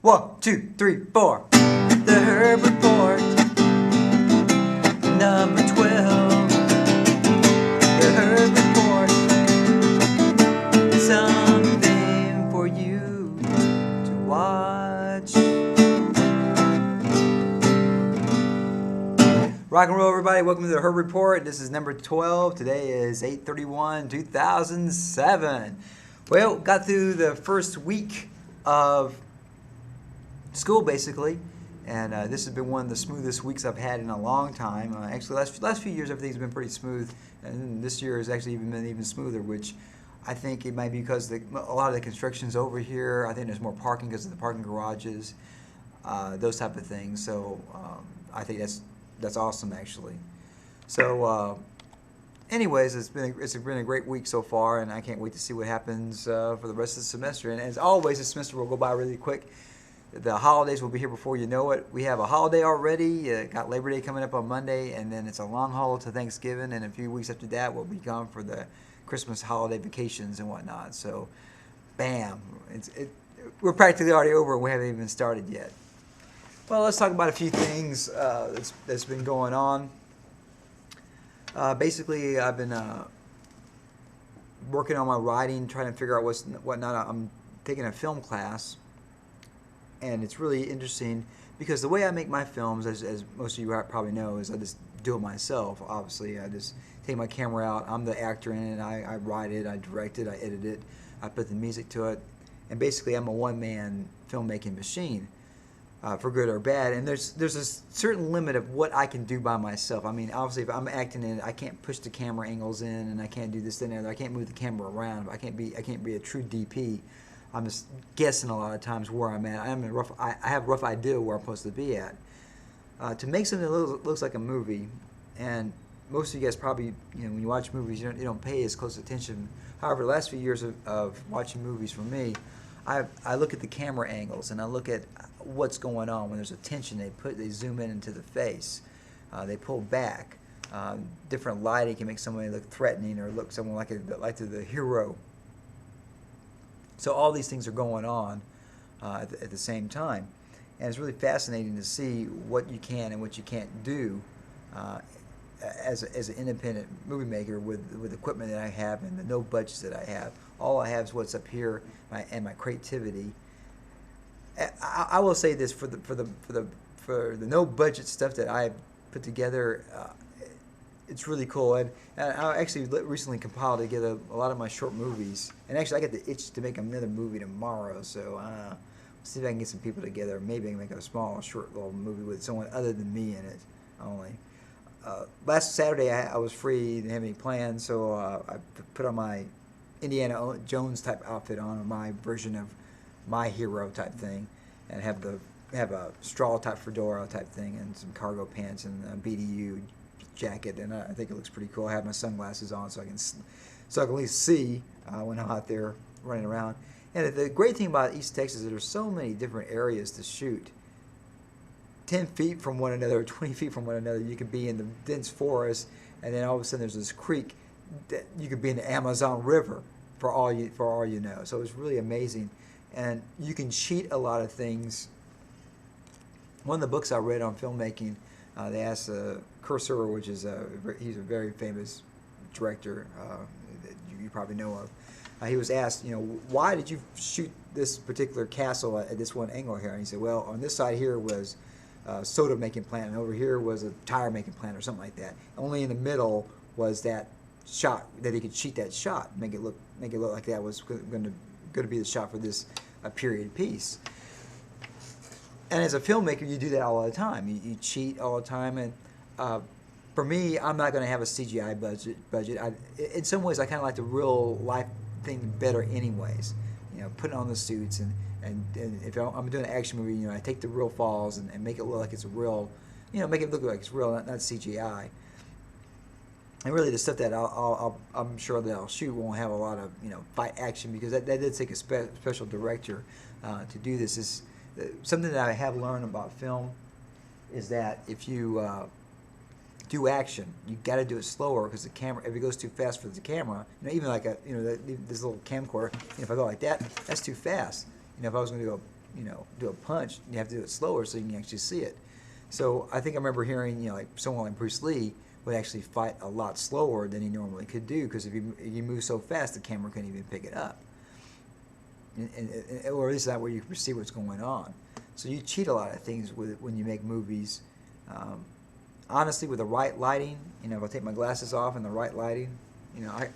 1, 2, 3, 4. The Herb Report, number 12. The Herb Report, something for you to watch. Rock and roll, everybody. Welcome to the Herb Report. This is number 12. Today is 8/31/2007. Well, got through the first week of school, basically, and this has been one of the smoothest weeks I've had in a long time. Actually, last few years everything's been pretty smooth, and this year has actually been even smoother, which I think it might be because a lot of the construction's over here. I think there's more parking because of the parking garages, those type of things. So I think that's awesome, actually. So anyways, it's been a great week so far, and I can't wait to see what happens for the rest of the semester. And as always, the semester will go by really quick. The holidays will be here before you know it. We have a holiday already. Got Labor Day coming up on Monday, and then it's a long haul to Thanksgiving, and a few weeks after that we'll be gone for the Christmas holiday vacations and whatnot. So, bam, we're practically already over, and we haven't even started yet. Well, let's talk about a few things that's been going on. Basically, I've been working on my writing, trying to figure out whatnot. I'm taking a film class. And it's really interesting because the way I make my films, as most of you probably know, is I just do it myself. Obviously, I just take my camera out. I'm the actor in it. I write it, I direct it, I edit it, I put the music to it, and basically I'm a one-man filmmaking machine, for good or bad. And there's a certain limit of what I can do by myself. I mean, obviously, if I'm acting in it, I can't push the camera angles in, and I can't do this and that. I can't move the camera around. I can't be a true DP. I'm just guessing a lot of times where I'm at. I have a rough idea where I'm supposed to be at. To make something that looks like a movie, and most of you guys probably, when you watch movies, you don't pay as close attention. However, the last few years of watching movies for me, I look at the camera angles and I look at what's going on. When there's a tension, they zoom in into the face, they pull back. Different lighting can make somebody look threatening or look someone like the hero. So all these things are going on at the same time, and it's really fascinating to see what you can and what you can't do as an independent movie maker with equipment that I have and the no budgets that I have. All I have is what's up here and my creativity. I will say this for the no budget stuff that I put together. It's really cool, and I actually recently compiled together a lot of my short movies, and actually I got the itch to make another movie tomorrow, so see if I can get some people together. Maybe I can make a small, short little movie with someone other than me in it only. Last Saturday I was free, didn't have any plans, so I put on my Indiana Jones type outfit on, or my version of my hero type thing, and have a straw type fedora type thing, and some cargo pants and a BDU jacket, and I think it looks pretty cool. I have my sunglasses on so I can at least see when I'm out there running around. And the great thing about East Texas is there's so many different areas to shoot. 10 feet from one another, 20 feet from one another, you could be in the dense forest, and then all of a sudden there's this creek that you could be in the Amazon River for all you know. So it's really amazing, and you can cheat a lot of things. One of the books I read on filmmaking, they asked Cursor, which is he's a very famous director that you probably know of. He was asked, why did you shoot this particular castle at this one angle here? And he said, well, on this side here was a soda making plant, and over here was a tire making plant, or something like that. Only in the middle was that shot that he could cheat that shot, make it look like that was going to be the shot for this period piece. And as a filmmaker, you do that all the time. You cheat all the time, and for me, I'm not going to have a CGI budget. In some ways, I kind of like the real life thing better, anyways. Putting on the suits, and if I'm doing an action movie, I take the real falls and make it look like it's a real, make it look like it's real, not CGI. And really, the stuff that I'm sure that I'll shoot won't have a lot of fight action, because that did take a special director to do this. Is something that I have learned about film is that if you do action, you got to do it slower, because the camera, if it goes too fast for the camera, even like this little camcorder, if I go like that, that's too fast. If I was going to go do a punch, you have to do it slower so you can actually see it. So I think I remember hearing, like someone like Bruce Lee would actually fight a lot slower than he normally could do, because if you move so fast, the camera couldn't even pick it up. Or at least that way you can see what's going on. So you cheat a lot of things when you make movies. Honestly, with the right lighting, if I take my glasses off and the right lighting, and I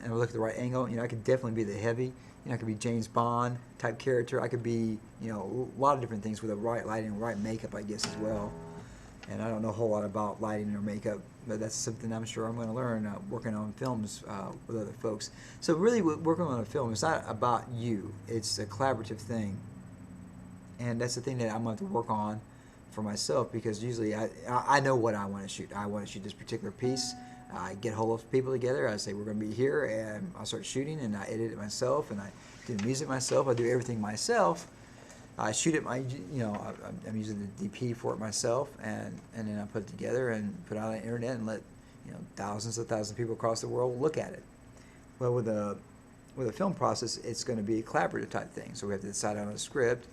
look at the right angle, I could definitely be the heavy. I could be James Bond type character. I could be, a lot of different things with the right lighting and right makeup, I guess, as well. And I don't know a whole lot about lighting or makeup, but that's something I'm sure I'm going to learn working on films with other folks. So really, working on a film, it's not about you. It's a collaborative thing. And that's the thing that I'm going to have to work on for myself, because usually I know what I want to shoot. I want to shoot this particular piece. I get hold of people together. I say, we're going to be here, and I'll start shooting, and I edit it myself, and I do the music myself. I do everything myself. I shoot it I'm using the DP for it myself, and then I put it together and put it on the internet and let thousands of people across the world look at it. Well, with a film process, it's going to be a collaborative type thing. So we have to decide on a script,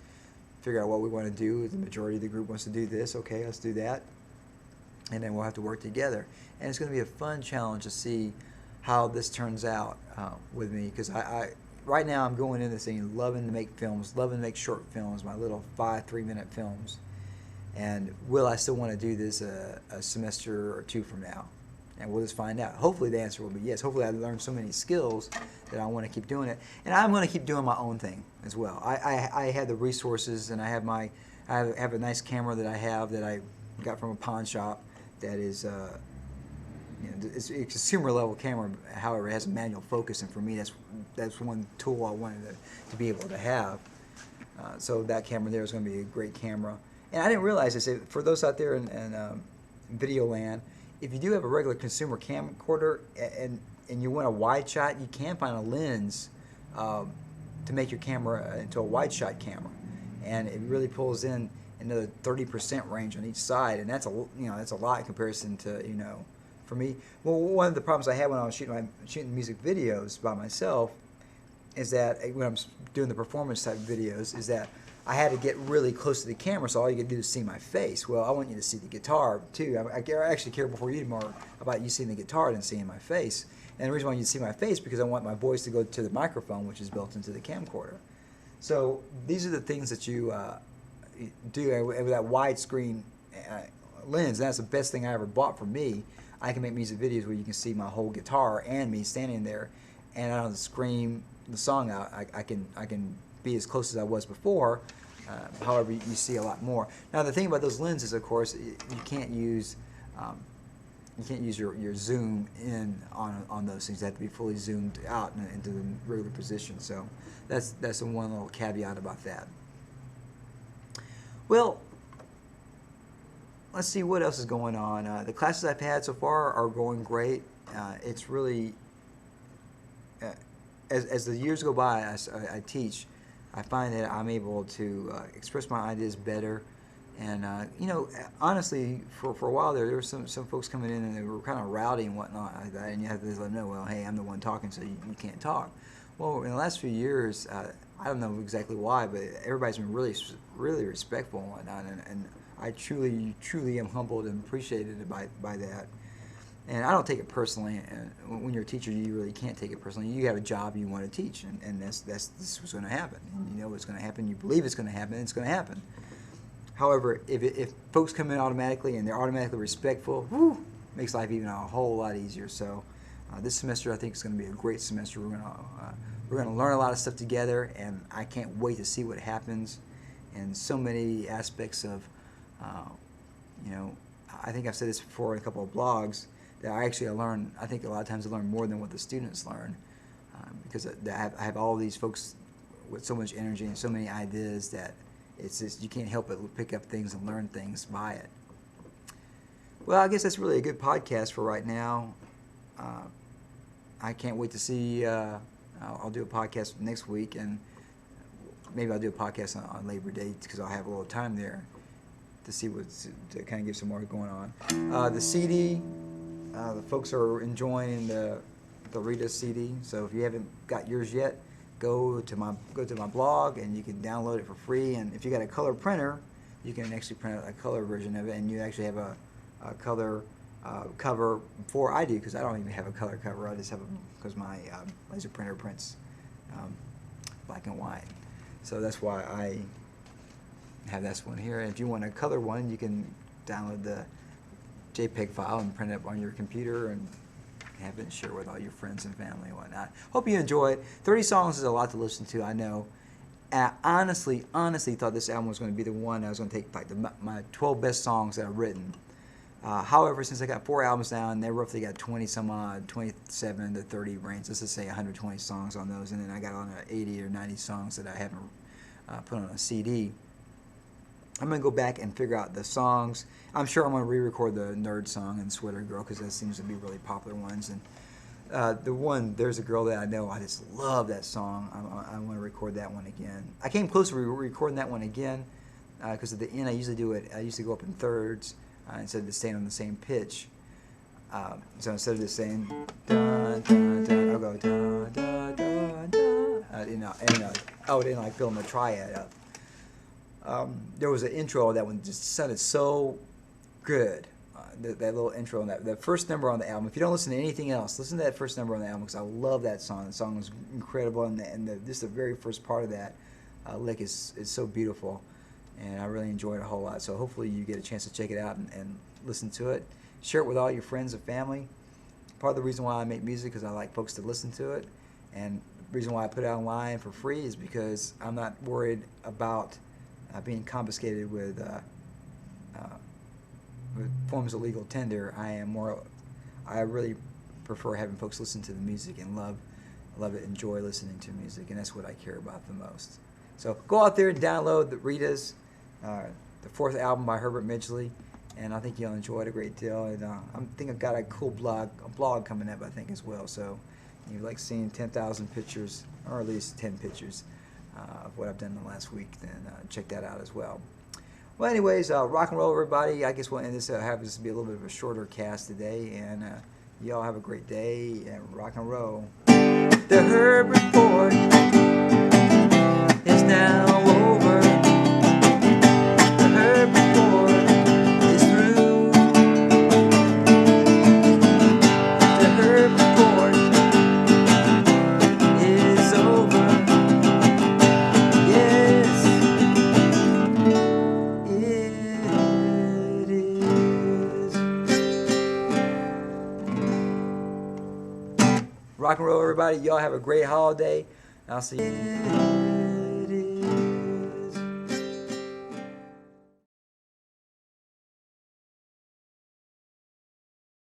figure out what we want to do. The majority of the group wants to do this. Okay, let's do that. And then we'll have to work together. And it's going to be a fun challenge to see how this turns out with me, because right now I'm going into this thing loving to make films, loving to make short films, my little 3-minute films. And will I still want to do this a semester or two from now? And we'll just find out. Hopefully the answer will be yes. Hopefully I've learned so many skills that I want to keep doing it. And I'm going to keep doing my own thing as well. I have the resources, and I have a nice camera that I got from a pawn shop that is it's a consumer level camera. However, it has a manual focus, and for me that's one tool I wanted to be able to have. So that camera there is going to be a great camera. And I didn't realize this. For those out there in video land, if you do have a regular consumer camcorder and you want a wide shot, you can find a lens to make your camera into a wide shot camera, and it really pulls in another 30% range on each side, and that's a lot in comparison to for me. Well, one of the problems I had when I was shooting music videos by myself is that when I'm doing the performance type videos, is that I had to get really close to the camera, so all you could do is see my face. Well, I want you to see the guitar too. I actually care before you more about you seeing the guitar than seeing my face. And the reason why you see my face, because I want my voice to go to the microphone, which is built into the camcorder. So these are the things that you do with that widescreen lens. That's the best thing I ever bought for me. I can make music videos where you can see my whole guitar and me standing there, and I don't have to scream the song out. I can be as close as I was before. However, you see a lot more. Now, the thing about those lenses, of course, you can't use your zoom in on those things. They have to be fully zoomed out into the regular position. So that's the one little caveat about that. Well, let's see what else is going on. The classes I've had so far are going great. It's really, as the years go by, I teach, I find that I'm able to express my ideas better. And, honestly, for a while there were some folks coming in and they were kind of rowdy and whatnot like that, and you have to let them know, well, hey, I'm the one talking, so you can't talk. Well, in the last few years, I don't know exactly why, but everybody's been really, really respectful and whatnot, and I truly, truly am humbled and appreciated by that. And I don't take it personally. And when you're a teacher, you really can't take it personally. You have a job you want to teach, and this is what's going to happen. And you know what's going to happen. You believe it's going to happen. It's going to happen. However, if folks come in automatically and they're automatically respectful, makes life even a whole lot easier. So this semester, I think, is going to be a great semester. We're going to learn a lot of stuff together, and I can't wait to see what happens in so many aspects of, I think I've said this before in a couple of blogs, that I think a lot of times I learn more than what the students learn, because I have all these folks with so much energy and so many ideas that it's just, you can't help but pick up things and learn things by it. Well, I guess that's really a good podcast for right now. I can't wait to see, I'll do a podcast next week, and maybe I'll do a podcast on Labor Day, because I'll have a little time there to see to kind of give some more going on. The CD, the folks are enjoying the Rita CD, so if you haven't got yours yet, go to my blog, and you can download it for free. And if you got a color printer, you can actually print out a color version of it, and you actually have a color cover before I do, because I don't even have a color cover. I just have because my laser printer prints black and white. So that's why I have this one here. And if you want a color one, you can download the JPEG file and print it up on your computer and have it and share with all your friends and family and whatnot. Hope you enjoy it. 30 songs is a lot to listen to, I know. I honestly thought this album was going to be the one I was going to take, like my 12 best songs that I've written. However, since I got 4 albums now, and they roughly got 20 some odd, 27 to 30 range, let's just say 120 songs on those, and then I got on 80 or 90 songs that I haven't put on a CD. I'm going to go back and figure out the songs. I'm sure I'm going to re-record the Nerd song and Sweater Girl, because that seems to be really popular ones. And the one, There's a Girl That I Know, I just love that song. I want to record that one again. I came close to recording that one again, because at the end I usually do it, I used to go up in thirds instead of staying on the same pitch. So instead of just saying dun dun dun, I'll go dun dun dun dun. I would end like filling the triad up. There was an intro of that one just sounded so good. That little intro on that, the first number on the album. If you don't listen to anything else, listen to that first number on the album, because I love that song. The song was incredible, and just the very first part of that lick is so beautiful, and I really enjoyed it a whole lot. So hopefully you get a chance to check it out and listen to it. Share it with all your friends and family. Part of the reason why I make music is I like folks to listen to it, and the reason why I put it online for free is because I'm not worried about being confiscated with forms of legal tender. I really prefer having folks listen to the music and love it, enjoy listening to music, and that's what I care about the most. So go out there and download the Rita's, the 4th album by Herbert Midgley, and I think you'll enjoy it a great deal. And I think I've got a cool blog coming up, I think, as well. So if you like seeing 10,000 pictures, or at least 10 pictures of what I've done in the last week, then check that out as well. Well, anyways, rock and roll, everybody. I guess we'll end this. Have this be a little bit of a shorter cast today, and y'all have a great day and rock and roll. The Herb Report is now over. The Herb Report is through. The Herb Report is over. Yes, it is. Rock and roll, everybody. Y'all have a great holiday. I'll see you.